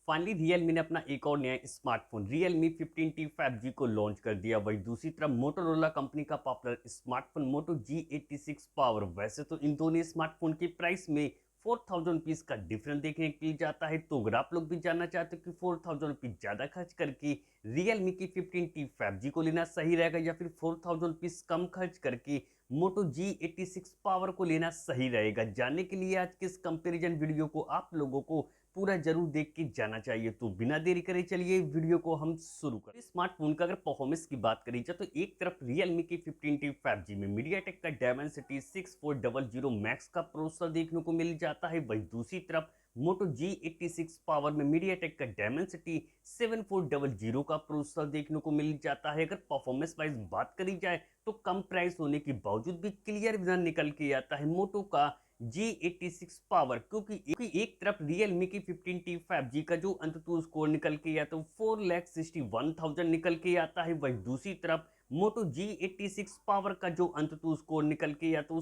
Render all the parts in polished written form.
Finally Realme ने अपना एक और नया स्मार्टफोन Realme 15T 5G को लॉन्च कर दिया। वहीं दूसरी तरफ मोटोरोला कंपनी का popular smartphone Moto G86 power. वैसे तो इन दोनों स्मार्टफोन के प्राइस में 4000 रुपीज का डिफरेंस देखने को मिल जाता है। तो अगर आप लोग भी जानना चाहते हो कि 4000 रुपीज ज्यादा खर्च करके Realme की 15T 5G को लेना सही रहेगा या फिर 4000 रुपीज कम खर्च करके Moto G86 पावर को लेना सही रहेगा, जानने के लिए आज के इस कंपैरिजन वीडियो को आप लोगों को पूरा जरूर देख के जाना चाहिए। तो बिना देरी करे चलिए वीडियो को हम शुरू करें। स्मार्टफोन का अगर परफॉर्मेंस की बात करी जाए तो एक तरफ Realme की 15T 5G में MediaTek का Dimensity 6400 मैक्स का प्रोसेसर देखने को मिल जाता है। वहीं दूसरी तरफ Moto G86 पावर में MediaTek का Dimensity 7400 का प्रोसेसर देखने को मिल जाता है। अगर परफॉर्मेंस वाइज बात करी जाए तो कम प्राइस होने के बावजूद भी क्लियर विजन निकल के आता है मोटो का G86 पावर, क्योंकि एक तरफ Realme की 15T 5G का जो अंततः स्कोर निकल के आता है 4,61,000 निकल के आता है। वहीं दूसरी तरफ Moto G86 पावर का जो अंततः स्कोर निकल के आता है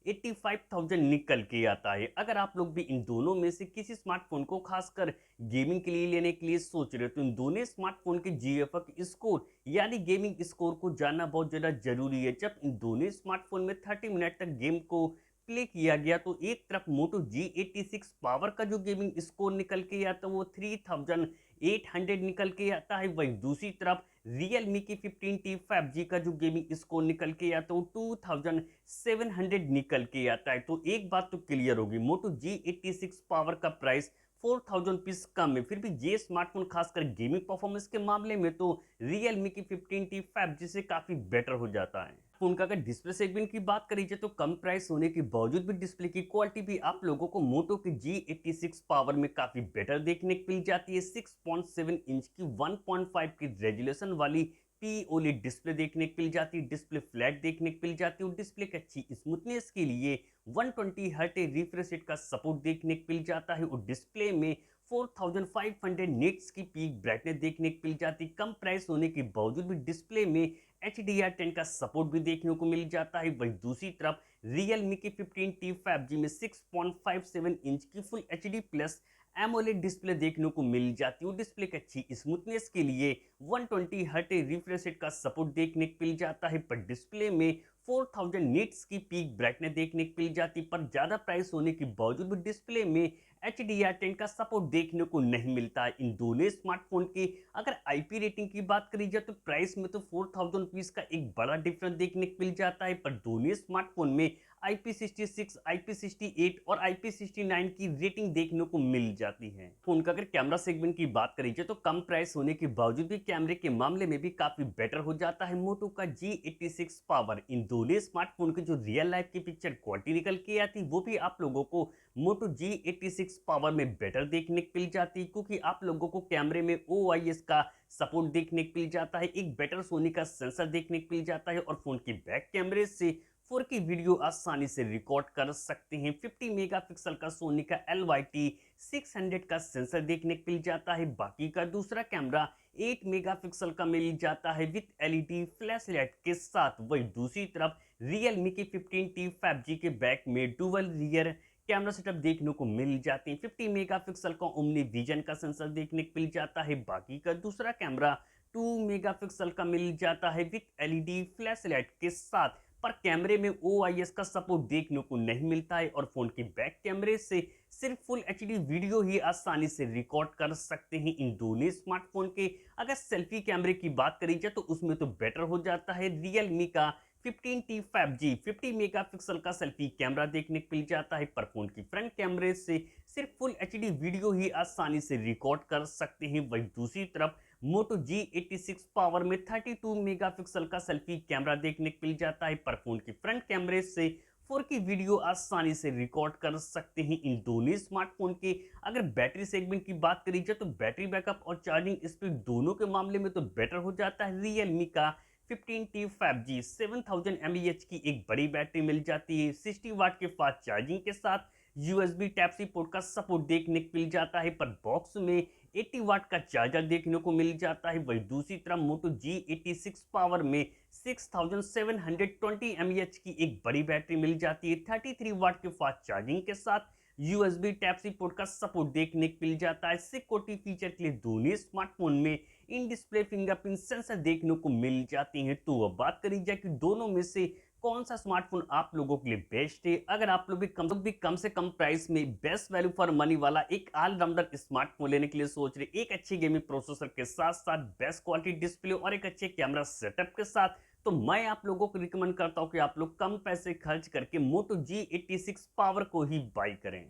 6,85,000 निकल के आता है। अगर आप लोग भी इन दोनों में से किसी स्मार्टफोन को खासकर गेमिंग के लिए लेने के लिए सोच रहे हो तो इन दोनों स्मार्टफोन के GFX स्कोर यानी गेमिंग स्कोर को जानना बहुत ज्यादा जरूरी है। जब इन दोनों स्मार्टफोन में 30 मिनट तक गेम को प्ले किया गया तो एक तरफ Moto G86 पावर का जो गेमिंग स्कोर निकल के आता है वो 3800 निकल के आता है। वहीं दूसरी तरफ Realme की 15T 5G का जो गेमिंग स्कोर निकल के आता है वो 2700 निकल के आता है। तो एक बात तो क्लियर होगी, Moto G86 पावर का प्राइस 4000 रुपीज कम है, फिर भी ये स्मार्टफोन खासकर गेमिंग परफॉर्मेंस के मामले में तो Realme की 15T 5G से काफी बेटर हो जाता है। फोन का अगर डिस्प्ले सेगमेंट की बात करी जाए तो कम प्राइस होने के बावजूद भी डिस्प्ले की क्वालिटी भी आप लोगों को मोटो की G86 पावर में काफी बेटर देखने को मिल जाती है। 6.7 इंच की 1.5 की रेजोल्यूशन वाली POLED डिस्प्ले देखने को मिल जाती है। डिस्प्ले फ्लैट देखने को मिल जाती है और डिस्प्ले की अच्छी स्मूथनेस के लिए 120 हर्ट्ज रिफ्रेश रेट का सपोर्ट देखने को मिल जाता है और डिस्प्ले में 4500 निट्स की पीक ब्राइटनेस देखने को मिल जाती है। कम प्राइस होने के बावजूद भी डिस्प्ले में HDR10 का सपोर्ट भी देखने को मिल जाता है। वहीं दूसरी तरफ Realme की 15T 5G में 6.57 इंच की full HD plus AMOLED display देखने को मिल जाती है। डिस्प्ले की अच्छी स्मूथनेस के लिए 120 हर्ट्ज रिफ्रेश रेट का सपोर्ट देखने को मिल जाता है, पर डिस्प्ले में 4000 निट्स की पीक ब्राइटनेस देखने को मिल जाती है। पर ज्यादा प्राइस होने के बावजूद भी डिस्प्ले में HDR10 का सपोर्ट देखने को नहीं मिलता है। इन दोनों स्मार्टफोन की अगर IP रेटिंग की बात करी जाए तो प्राइस में तो 4000 रुपीज का एक बड़ा डिफरेंस देखने को मिल जाता है, पर दोनों स्मार्टफोन में IP66, IP68 और IP69 की रेटिंग देखने को मिल जाती है। फोन का अगर कैमरा सेगमेंट की बात करी जाए तो कम प्राइस होने के बावजूद भी कैमरे के मामले में भी काफी बेटर हो जाता है मोटो का G86 पावर। इन दोनों स्मार्टफोन की जो रियल लाइफ की पिक्चर क्वालिटी निकल के आती है वो भी आप लोगों को मोटो G86 पावर में बेटर देखने को मिल जाती है, क्योंकि आप लोगों को कैमरे में OIS का सपोर्ट देखने को मिल जाता है, एक बेटर सोनी का सेंसर देखने को मिल जाता है और फोन के बैक कैमरे से 4K वीडियो आसानी से रिकॉर्ड कर सकते हैं। 50 मेगापिक्सल का सोनी का LYT 600 का सेंसर देखने को मिल जाता है। बाकी का दूसरा कैमरा 8 मेगापिक्सल का मिल जाता है विद LED फ्लैश लाइट के साथ। वही दूसरी तरफ Realme की 15T 5G के बैक में डुअल रियर कैमरा सेटअप देखने को मिल जाते हैं। 50 मेगापिक्सल का ओमनी विजन का सेंसर देखने को मिल जाता है। बाकी का दूसरा कैमरा 2 मेगापिक्सल का मिल जाता है विद LED फ्लैश लाइट के साथ, पर कैमरे में OIS का सपोर्ट देखने को नहीं मिलता है और फोन के बैक कैमरे से सिर्फ फुल HD वीडियो ही आसानी से रिकॉर्ड कर सकते हैं। इन दोनों स्मार्टफोन के अगर सेल्फी कैमरे की बात करी जाए तो उसमें तो बेटर हो जाता है Realme का 15T 5G। 50 मेगापिक्सल का सेल्फी कैमरा देखने को मिल जाता है, पर फोन की फ्रंट कैमरे से सिर्फ फुल HD वीडियो ही आसानी से रिकॉर्ड कर सकते हैं। वहीं दूसरी तरफ मोटो G86 पावर में 32 मेगापिक्सल का सेल्फी कैमरा देखने को मिल जाता है, पर फोन की फ्रंट कैमरे से 4K वीडियो आसानी से रिकॉर्ड कर सकते हैं। इन दोनों स्मार्टफोन के अगर बैटरी सेगमेंट की बात करी जाए तो बैटरी बैकअप और चार्जिंग स्पीड दोनों के मामले में तो बेटर हो जाता है Realme का 15T 5G। 7000 mAh की एक बड़ी बैटरी मिल जाती है, 60 वाट के फास्ट चार्जिंग के साथ USB टाइप सी पोर्ट का सपोर्ट देखने को मिल जाता है, पर बॉक्स में 80 वाट का चार्जर देखने को मिल जाता है। वही दूसरी तरफ मोटो G86 पावर में 6720 mAh की एक बड़ी बैटरी मिल जाती है, 33 वाट के फास्ट चार्जिंग के साथ USB टाइप सी पोर्ट का सपोर्ट देखने को मिल जाता है। सिक्योरिटी फीचर के लिए दोनों स्मार्टफोन में इन डिस्प्ले फिंगरप्रिंट सेंसर देखने को मिल जाती हैं। तो अब बात करी जाए कि दोनों में से कौन सा स्मार्टफोन आप लोगों के लिए बेस्ट है। अगर आप लोग भी कम से कम प्राइस में बेस्ट वैल्यू फॉर मनी वाला एक ऑलराउंडर स्मार्टफोन लेने के लिए सोच रहे, एक अच्छी गेमिंग प्रोसेसर के साथ साथ बेस्ट क्वालिटी डिस्प्ले और एक अच्छे कैमरा सेटअप के साथ, तो मैं आप लोगों को रिकमेंड करता हूं कि आप लोग कम पैसे खर्च करके मोटो G86 पावर को ही बाई करें।